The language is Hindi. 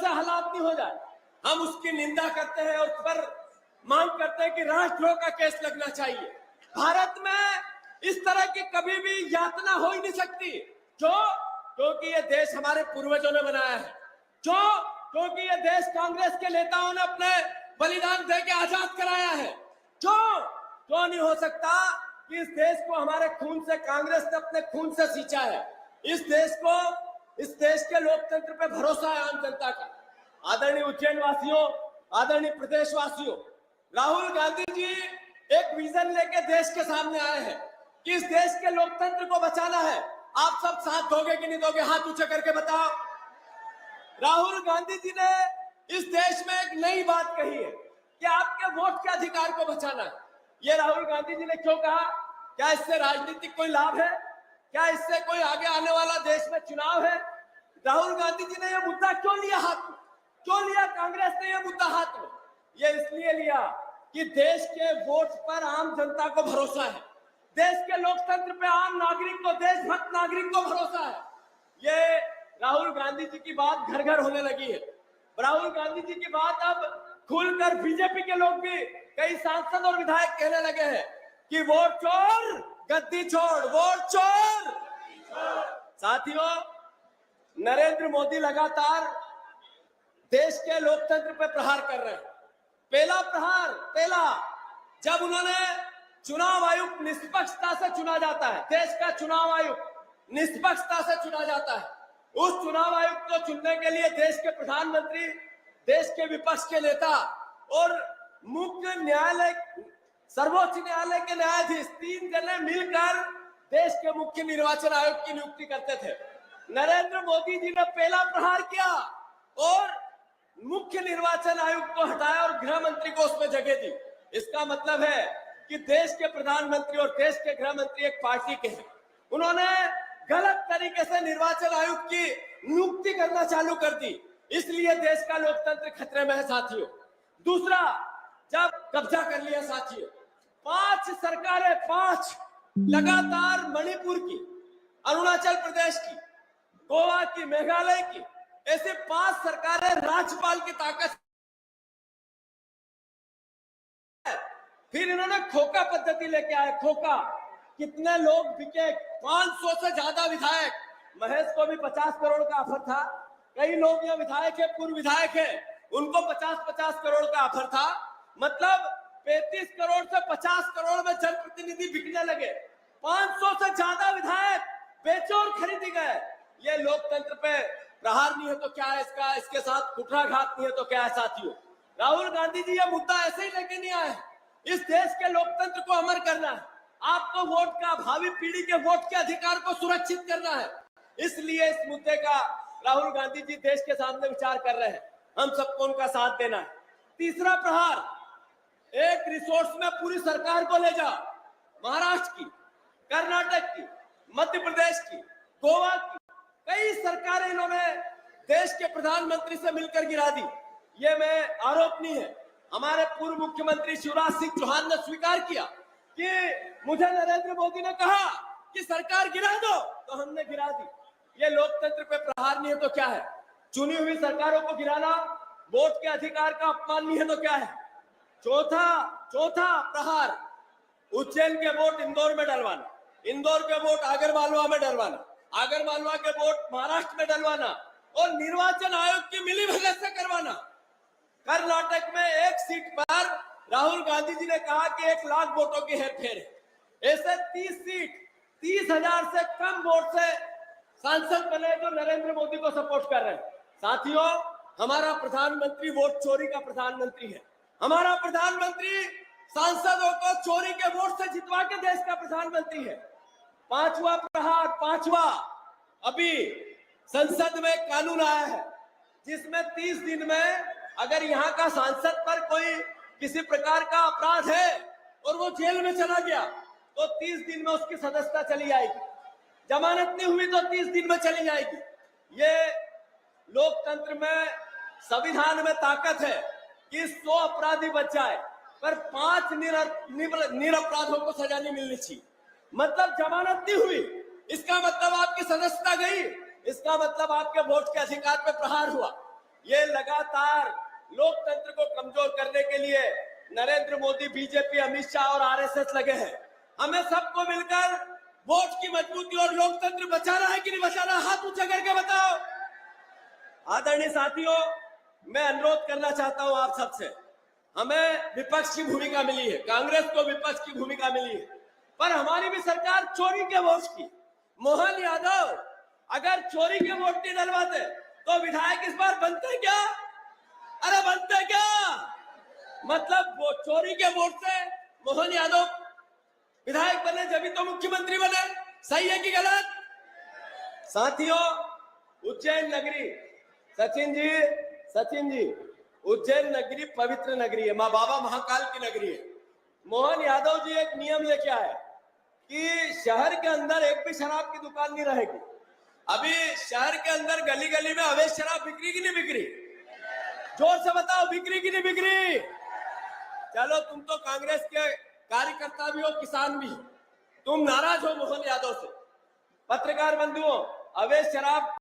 से हालात नहीं हो जाए, हम उसकी निंदा करते हैं और पर मांग करते हैं कि राष्ट्रद्रोह का केस लगना चाहिए। भारत में इस तरह की कभी भी यातना हो ही नहीं सकती, क्योंकि ये देश हमारे पूर्वजों ने बनाया है, क्योंकि ये देश कांग्रेस के नेताओं ने अपने बलिदान दे के आजाद कराया है। क्यों नहीं हो सकता कि इस देश को हमारे खून से, कांग्रेस ने अपने खून से सींचा है। इस देश के लोकतंत्र पे भरोसा है आम जनता का। आदरणीय उज्जैन वासियों, आदरणीय प्रदेशवासियों, राहुल गांधी जी एक विजन लेके देश के सामने आए हैं कि इस देश के लोकतंत्र को बचाना है। आप सब साथ दोगे कि नहीं दोगे? हाथ ऊंचे करके बताओ। राहुल गांधी जी ने इस देश में एक नई बात कही है कि आपके वोट के अधिकार को बचाना है। ये राहुल गांधी जी ने क्यों कहा? क्या इससे राजनीतिक कोई लाभ है? क्या इससे कोई आगे आने वाला देश में चुनाव है? राहुल गांधी जी ने यह मुद्दा क्यों लिया हाथ में? क्यों लिया कांग्रेस ने यह मुद्दा हाथ में? ये इसलिए लिया कि देश के वोट पर आम जनता को भरोसा है, देश के लोकतंत्र पे आम नागरिक को, देशभक्त नागरिक को भरोसा है। ये राहुल गांधी जी की बात घर घर होने लगी है। राहुल गांधी जी की बात अब खुलकर बीजेपी के लोग भी, कई सांसद और विधायक कहने लगे हैं कि वोट चोर गद्दी छोड़, वोट चोर। साथियों, नरेंद्र मोदी लगातार देश के लोकतंत्र पर प्रहार कर रहे हैं। पहला जब उन्होंने चुनाव आयुक्त निष्पक्षता से चुना जाता है, देश का चुनाव आयुक्त निष्पक्षता से चुना जाता है, उस चुनाव आयुक्त को चुनने के लिए देश के प्रधानमंत्री, देश के विपक्ष के नेता और मुख्य न्यायालय, सर्वोच्च न्यायालय के न्यायाधीश 3 जने मिलकर देश के मुख्य निर्वाचन आयोग की नियुक्ति करते थे। नरेंद्र मोदी जी ने पहला प्रहार किया और मुख्य निर्वाचन आयुक्त को हटाया और गृह मंत्री को उसमें जगह दी। इसका मतलब है कि देश के प्रधानमंत्री और देश के गृह मंत्री एक पार्टी के हैं। उन्होंने गलत तरीके से निर्वाचन आयुक्त की नियुक्ति करना चालू कर दी, इसलिए देश का लोकतंत्र खतरे में है साथियों। दूसरा, जब कब्जा कर लिया साथियों, 5 सरकारें, 5 लगातार, मणिपुर की, अरुणाचल प्रदेश की, गोवा की, मेघालय की, ऐसे 5 सरकारें राज्यपाल की ताकत। फिर इन्होंने खोखा पद्धति लेके आए। खोखा, कितने लोग बिके? 500 से ज्यादा विधायक। महेश को भी 50 करोड़ का ऑफर था। कई लोग यहाँ विधायक है, पूर्व विधायक है, उनको 50-50 करोड़ का ऑफर था। मतलब 35 करोड़ से 50 करोड़ में जनप्रतिनिधि बिकने लगे। 500 से ज्यादा विधायक बेचे और खरीदे गए। ये लोकतंत्र पे प्रहार नहीं है तो क्या है इसका? इसके साथ कुठाराघात नहीं है तो क्या है साथियों? राहुल गांधी जी ये मुद्दा ऐसे ही लेके नहीं आए। इस देश के लोकतंत्र को अमर करना है, आपको वोट का, भावी पीढ़ी के वोट के अधिकार को सुरक्षित करना है। इसलिए इस मुद्दे का राहुल गांधी जी देश के सामने विचार कर रहे हैं। हम सबको उनका साथ देना है। तीसरा प्रहार, एक रिसोर्स में पूरी सरकार को ले जाओ। महाराष्ट्र की, कर्नाटक की, मध्य प्रदेश की, गोवा की, कई सरकारें इन्होंने देश के प्रधानमंत्री से मिलकर गिरा दी। ये में आरोप नहीं है। हमारे पूर्व मुख्यमंत्री शिवराज सिंह चौहान ने स्वीकार किया कि मुझे नरेंद्र मोदी ने कहा कि सरकार गिरा दो, तो हमने गिरा दी। ये लोकतंत्र पे प्रहार नहीं है तो क्या है? चुनी हुई सरकारों को गिराना वोट के अधिकार का अपमान नहीं है तो क्या है? चौथा प्रहार, उज्जैन के वोट इंदौर में डलवाना, इंदौर के वोट आगरमालवा में डलवाना, आगरमालवा के वोट महाराष्ट्र में डलवाना और निर्वाचन आयोग की मिलीभगत से करवाना। कर्नाटक में एक सीट पर राहुल गांधी जी ने कहा कि 1 लाख वोटों की हेरफेर है। ऐसे 30 सीट, 30,000 से कम वोट से सांसद बने जो नरेंद्र मोदी को सपोर्ट कर रहे हैं। साथियों, हमारा प्रधानमंत्री वोट चोरी का प्रधानमंत्री है। हमारा प्रधानमंत्री सांसदों को चोरी के वोट से जितवा के देश का प्रधानमंत्री है। पांचवा प्रहार, अभी संसद में कानून आया है जिसमें 30 दिन में अगर यहाँ का सांसद पर कोई किसी प्रकार का अपराध है और वो जेल में चला गया तो 30 दिन में उसकी सदस्यता चली जाएगी। जमानत नहीं हुई तो 30 दिन में चली जाएगी। ये लोकतंत्र में, संविधान में ताकत है कि 100 अपराधी बच जाए पर 5 निरपराधों को सजा नहीं मिलनी चाहिए। मतलब जमानत नहीं हुई, इसका मतलब आपकी सदस्यता गई, इसका मतलब आपके वोट के अधिकार पे प्रहार हुआ। ये लगातार लोकतंत्र को कमजोर करने के लिए नरेंद्र मोदी, बीजेपी, अमित शाह और आरएसएस लगे हैं। हमें सबको मिलकर वोट की मजबूती और लोकतंत्र बचाना है कि नहीं बचाना? हाथ ऊंचा करके बताओ। आदरणीय साथियों, मैं अनुरोध करना चाहता हूं आप सबसे। हमें विपक्ष की भूमिका मिली है, कांग्रेस को विपक्ष की भूमिका मिली है, पर हमारी भी सरकार चोरी के वोट की। मोहन यादव अगर चोरी के वोट नहीं डलवाते तो विधायक इस बार बनते क्या? अरे बनते क्या? मतलब वो चोरी के वोट से मोहन यादव विधायक बने जब तो मुख्यमंत्री बने। सही है कि गलत? साथियों, उज्जैन नगरी, सचिन जी, उज्जैन नगरी पवित्र नगरी है, माँ बाबा महाकाल की नगरी है। मोहन यादव जी एक नियम लेके आए कि शहर के अंदर एक भी शराब की दुकान नहीं रहेगी। अभी शहर के अंदर गली गली में अवैध शराब बिक्री की नहीं बिक्री? जोर से बताओ, बिक्री की नहीं बिक्री? चलो, तुम तो कांग्रेस के कार्यकर्ता भी हो, किसान भी हो, तुम नाराज हो मोहन यादव से। पत्रकार बंधुओं, अवैध शराब